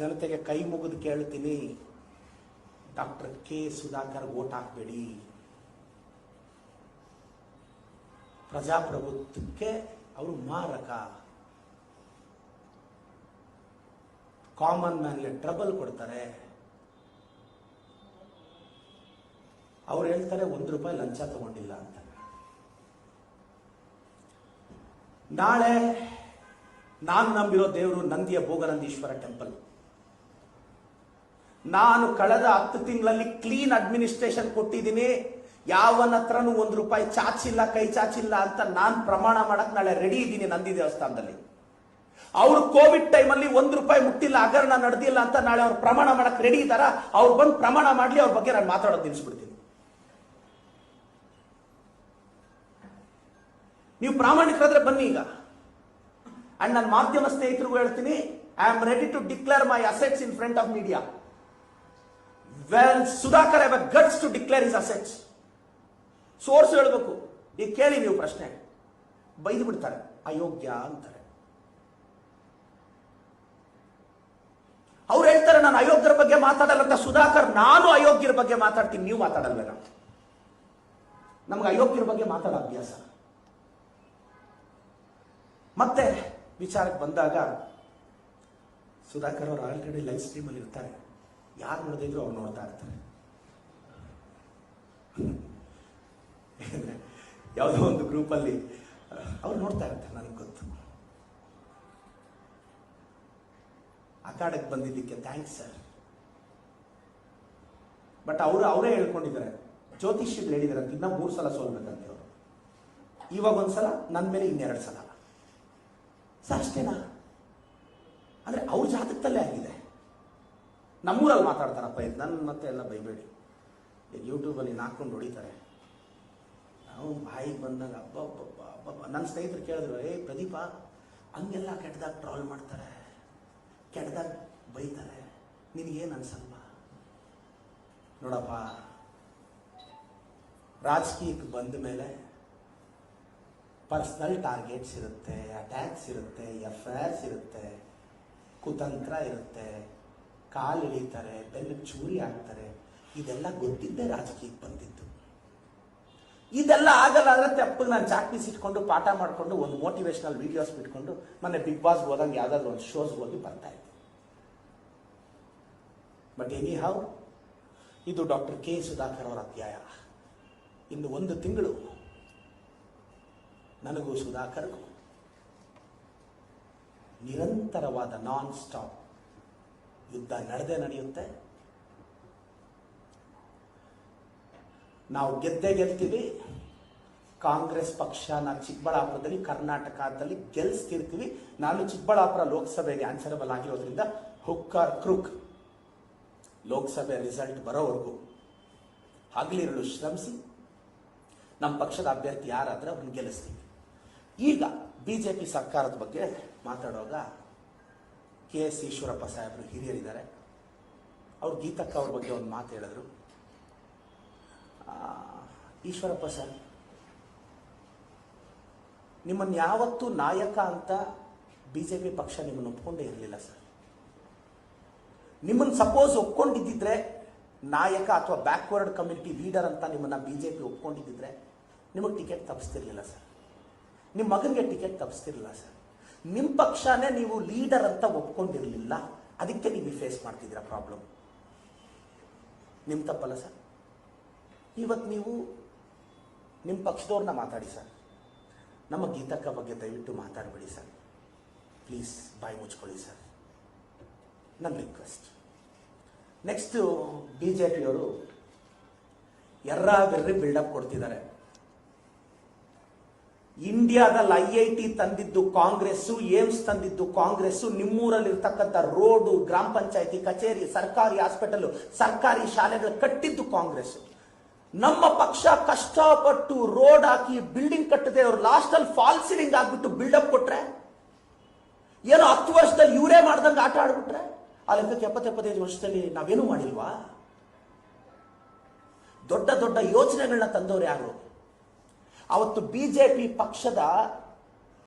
ಜನತೆಗೆ ಕೈ ಮುಗಿದು ಕೇಳ್ತೀನಿ, ಡಾಕ್ಟರ್ ಕೆ ಸುಧಾಕರ್ ವೋಟ್ ಹಾಕಬೇಡಿ. ಪ್ರಜಾಪ್ರಭುತ್ವಕ್ಕೆ ಅವರು ಮಾರಕ. ಕಾಮನ್ ಮ್ಯಾನ್ಗೆ ಟ್ರಬಲ್ ಕೊಡ್ತಾರೆ. ಅವ್ರು ಹೇಳ್ತಾರೆ ₹1 ಲಂಚ ತಗೊಂಡಿಲ್ಲ ಅಂತ. ನಾಳೆ ನಾನು ನಂಬಿರೋ ದೇವರು ನಂದಿಯ ಭೋಗನಂದೀಶ್ವರ ಟೆಂಪಲ್. ನಾನು ಕಳೆದ 10 ತಿಂಗಳಲ್ಲಿ ಕ್ಲೀನ್ ಅಡ್ಮಿನಿಸ್ಟ್ರೇಷನ್ ಕೊಟ್ಟಿದ್ದೀನಿ. ಯಾವನ ಹತ್ರನೂ ₹1 ಚಾಚಿಲ್ಲ, ಕೈ ಚಾಚಿಲ್ಲ ಅಂತ ನಾನು ಪ್ರಮಾಣ ಮಾಡಕ್ ನಾಳೆ ರೆಡಿ ಇದ್ದೀನಿ ನಂದಿ ದೇವಸ್ಥಾನದಲ್ಲಿ. ಅವರು ಕೋವಿಡ್ ಟೈಮಲ್ಲಿ ₹1 ಮುಟ್ಟಿಲ್ಲ, ಹಗರಣ ನಡೆದಿಲ್ಲ ಅಂತ ನಾಳೆ ಅವ್ರು ಪ್ರಮಾಣ ಮಾಡಕ್ ರೆಡಿ ಇದ್ದಾರ? ಅವ್ರು ಬಂದು ಪ್ರಮಾಣ ಮಾಡ್ಲಿ, ಅವ್ರ ಬಗ್ಗೆ ನಾನು ಮಾತಾಡೋದು ನಿಲ್ಲಿಸ್ಬಿಡ್ತೀನಿ. ನೀವು ಪ್ರಾಮಾಣಿಕರಾದ್ರೆ ಬನ್ನಿ ಈಗ. ಅಂಡ್ ನನ್ನ ಮಾಧ್ಯಮ ಸ್ನೇಹಿತರಿಗೂ ಹೇಳ್ತೀನಿ, I am ready to declare my assets in front of media. Well Sudhakar have a guts to declare his assets. Source ಹೇಳಬೇಕು. ಈಗ ಕೇಳಿ ನೀವು ಪ್ರಶ್ನೆ, ಬೈದು ಬಿಡ್ತಾರೆ, ಅಯೋಗ್ಯ ಅಂತಾರೆ. ಅವ್ರು ಹೇಳ್ತಾರೆ ನಾನು ಅಯೋಗ್ಯರ ಬಗ್ಗೆ ಮಾತಾಡಲ್ಲ ಅಂತ. ಸುಧಾಕರ್, ನಾನು ಅಯೋಗ್ಯರ ಬಗ್ಗೆ ಮಾತಾಡ್ತೀನಿ, ನೀವು ಮಾತಾಡಲ್ವೇನ? ನಮ್ಗೆ ಅಯೋಗ್ಯರ ಬಗ್ಗೆ ಮಾತಾಡೋ ಅಭ್ಯಾಸ. ಮತ್ತೆ ವಿಚಾರಕ್ಕೆ ಬಂದಾಗ, ಸುಧಾಕರ್ ಅವರು ಆಲ್ರೆಡಿ ಲೈವ್ ಸ್ಟ್ರೀಮ್ ಅಲ್ಲಿ ಇರ್ತಾರೆ. ಯಾರು ನೋಡಿದ್ರು ಅವ್ರು ನೋಡ್ತಾ ಇರ್ತಾರೆ. ಯಾವುದೋ ಒಂದು ಗ್ರೂಪ್ ಅಲ್ಲಿ ಅವ್ರು ನೋಡ್ತಾ ಇರ್ತಾರೆ, ನನಗೆ ಗೊತ್ತು. ಅಖಾಡಕ್ಕೆ ಬಂದಿದ್ದಕ್ಕೆ ಥ್ಯಾಂಕ್ಸ್ ಸರ್. ಬಟ್ ಅವರೇ ಹೇಳ್ಕೊಂಡಿದ್ದಾರೆ, ಜ್ಯೋತಿಷ್ಯಗಳು ಹೇಳಿದ್ದಾರೆ ಇನ್ನ 3 ಸಲ ಸೋಲ್ಬೇಕಂತೆ ಅವರು. ಇವಾಗ ಒಂದ್ಸಲ, ನನ್ನ ಮೇಲೆ 2 ಸಲ ಸರ್, ಅಷ್ಟೇನಾ? ಅಂದ್ರೆ ಅವ್ರ ಜಾತಕದಲ್ಲೇ ಆಗಿದೆ. ನಮ್ಮೂರಲ್ಲಿ ಮಾತಾಡ್ತಾರಪ್ಪ, ಇದು ನನ್ನ ಮತ್ತೆ ಎಲ್ಲ ಬೈಬೇಡಿ. ಯೂಟ್ಯೂಬಲ್ಲಿ ಹಾಕೊಂಡು ಹೊಡಿತಾರೆ. ನಾವು ಬಾಯಿಗೆ ಬಂದಾಗ ಅಬ್ಬಬ್ಬಬ್ಬ. ನನ್ನ ಸ್ನೇಹಿತರು ಕೇಳಿದ್ರು, ಪ್ರದೀಪ ಹಂಗೆಲ್ಲ ಕೆಟ್ಟದಾಗ ಟ್ರಾಲ್ ಮಾಡ್ತಾರೆ, ಕೆಟ್ಟದಾಗ ಬೈತಾರೆ, ನಿನಗೇನು ಅನ್ಸಲ್ವಾ? ನೋಡಪ್ಪ, ರಾಜಕೀಯಕ್ಕೆ ಬಂದ ಮೇಲೆ ಪರ್ಸನಲ್ ಟಾರ್ಗೆಟ್ಸ್ ಇರುತ್ತೆ, ಅಟ್ಯಾಕ್ಸ್ ಇರುತ್ತೆ, FIRs ಇರುತ್ತೆ, ಕುತಂತ್ರ ಇರುತ್ತೆ, ಕಾಲು ಎಳಿತಾರೆ, ಬೆನ್ನಿಗೆ ಚೂರಿ ಹಾಕ್ತಾರೆ. ಇದೆಲ್ಲ ಗೊತ್ತಿದ್ದೇ ರಾಜಕೀಯಕ್ಕೆ ಬಂದಿದ್ದು. ಇದೆಲ್ಲ ಆಗಲ್ಲ ಅಂದ್ರೆ ತೆಪ್ಪಗೆ ನಾನು ಚಾಕ್ ಪೀಸ್ ಇಟ್ಕೊಂಡು ಪಾಠ ಮಾಡಿಕೊಂಡು ಒಂದು ಮೋಟಿವೇಶನಲ್ ವಿಡಿಯೋಸ್ ಬಿಟ್ಕೊಂಡು ಮೊನ್ನೆ ಬಿಗ್ ಬಾಸ್ ಹೋದಂಗೆ ಯಾವ್ದಾದ್ರು ಒಂದು ಶೋಸ್ ಹೋಗಿ ಬರ್ತಾ ಇದ್ದೆ. ಬಟ್ ಎನಿ ಹೌ, ಇದು ಡಾಕ್ಟರ್ ಕೆ ಸುಧಾಕರ್ ಅವರ ಅಧ್ಯಾಯ. ಇನ್ನು 1 ತಿಂಗಳು ನನಗೂ ಸುಧಾಕರ್ಗೂ ನಿರಂತರವಾದ ನಾನ್ ಸ್ಟಾಪ್ ಯುದ್ಧ ನಡೆಯುತ್ತೆ. ನಾವು ಗೆಲ್ತೀವಿ. ಕಾಂಗ್ರೆಸ್ ಪಕ್ಷನ ಚಿಕ್ಕಬಳ್ಳಾಪುರದಲ್ಲಿ, ಕರ್ನಾಟಕದಲ್ಲಿ ಗೆಲ್ಲಿಸ್ತಿರ್ತೀವಿ. ನಾನು ಚಿಕ್ಕಬಳ್ಳಾಪುರ ಲೋಕಸಭೆಗೆ ಆನ್ಸರಬಲ್ ಆಗಿರೋದ್ರಿಂದ ಹುಕ್ ಆರ್ ಕ್ರೂಕ್ ಲೋಕಸಭೆ ರಿಸಲ್ಟ್ ಬರೋವರೆಗೂ ಹಗಲಿರುಳು ಶ್ರಮಿಸಿ ನಮ್ಮ ಪಕ್ಷದ ಅಭ್ಯರ್ಥಿ ಯಾರಾದ್ರೆ ಅವ್ರನ್ನ ಗೆಲ್ಲಿಸ್ತೀವಿ. ಈಗ ಬಿಜೆಪಿ ಸರ್ಕಾರದ ಬಗ್ಗೆ ಮಾತಾಡುವಾಗ KS ಈಶ್ವರಪ್ಪ ಸಾಹೇಬರು ಹಿರಿಯರಿದ್ದಾರೆ. ಅವ್ರು ಗೀತಕ್ಕ ಅವ್ರ ಬಗ್ಗೆ ಒಂದು ಮಾತು ಹೇಳಿದ್ರು. ಈಶ್ವರಪ್ಪ ಸರ್, ನಿಮ್ಮನ್ನು ಯಾವತ್ತೂ ನಾಯಕ ಅಂತ ಬಿಜೆಪಿ ಪಕ್ಷ ನಿಮ್ಮನ್ನು ಒಪ್ಕೊಂಡೇ ಇರಲಿಲ್ಲ ಸರ್. ನಿಮ್ಮನ್ನು ಸಪೋಸ್ ಒಪ್ಕೊಂಡಿದ್ದಿದ್ರೆ, ನಾಯಕ ಅಥವಾ ಬ್ಯಾಕ್ವರ್ಡ್ ಕಮ್ಯುನಿಟಿ ಲೀಡರ್ ಅಂತ ನಿಮ್ಮನ್ನ ಬಿಜೆಪಿ ಒಪ್ಕೊಂಡಿದ್ದಿದ್ರೆ ನಿಮಗೆ ಟಿಕೆಟ್ ತಪ್ಪಿಸ್ತಿರ್ಲಿಲ್ಲ ಸರ್. ನಿಮ್ಮ ಮಗನಿಗೆ ಟಿಕೆಟ್ ತಪ್ಪಿಸ್ತಿರ್ಲಿಲ್ಲ ಸರ್. ನಿಮ್ಮ ಪಕ್ಷನೇ ನೀವು ಲೀಡರ್ ಅಂತ ಒಪ್ಕೊಂಡಿರಲಿಲ್ಲ, ಅದಕ್ಕೆ ನೀವು ಫೇಸ್ ಮಾಡ್ತಿದ್ದೀರ ಪ್ರಾಬ್ಲಮ್. ನಿಮ್ಮ ತಪ್ಪಲ್ಲ ಸರ್. ಇವತ್ತು ನೀವು ನಿಮ್ಮ ಪಕ್ಷದವ್ರನ್ನ ಮಾತಾಡಿ ಸರ್. ನಮ್ಮ ಗೀತಕ್ಕ ಬಗ್ಗೆ ದಯವಿಟ್ಟು ಮಾತಾಡಬೇಡಿ ಸರ್. ಪ್ಲೀಸ್ ಬಾಯಿ ಮುಚ್ಕೊಳ್ಳಿ ಸರ್, ನನ್ನ ರಿಕ್ವೆಸ್ಟ್. ನೆಕ್ಸ್ಟ್ ಬಿಜೆಪಿಯವರು ಬೆರ್ರಿ ಬಿಲ್ಡಪ್ ಕೊಡ್ತಿದ್ದಾರೆ. ಇಂಡಿಯಾದಲ್ಲಿ IIT ತಂದಿದ್ದು ಕಾಂಗ್ರೆಸ್ಸು, ಏಮ್ಸ್ ತಂದಿದ್ದು ಕಾಂಗ್ರೆಸ್ಸು, ನಿಮ್ಮೂರಲ್ಲಿರ್ತಕ್ಕಂಥ ರೋಡು, ಗ್ರಾಮ ಪಂಚಾಯತಿ ಕಚೇರಿ, ಸರ್ಕಾರಿ ಹಾಸ್ಪಿಟಲ್, ಸರ್ಕಾರಿ ಶಾಲೆಗಳು ಕಟ್ಟಿದ್ದು ಕಾಂಗ್ರೆಸ್. ನಮ್ಮ ಪಕ್ಷ ಕಷ್ಟಪಟ್ಟು ರೋಡ್ ಹಾಕಿ ಬಿಲ್ಡಿಂಗ್ ಕಟ್ಟದೆ ಅವ್ರು ಲಾಸ್ಟ್ ಅಲ್ಲಿ ಫಾಲ್ ಸೀಲಿಂಗ್ ಆಗ್ಬಿಟ್ಟು ಬಿಲ್ಡಪ್ ಕೊಟ್ರೆ, ಏನೋ 10 ವರ್ಷದಲ್ಲಿ ಇವರೇ ಮಾಡ್ದಂಗೆ ಆಟ ಆಡ್ಬಿಟ್ರೆ, ಆ ಲೆಕ್ಕಕ್ಕೆ 70-75 ವರ್ಷದಲ್ಲಿ ನಾವೇನು ಮಾಡಿಲ್ವಾ? ದೊಡ್ಡ ದೊಡ್ಡ ಯೋಜನೆಗಳನ್ನ ತಂದವರು ಯಾರು? ಅವತ್ತು ಬಿಜೆಪಿ ಪಕ್ಷದ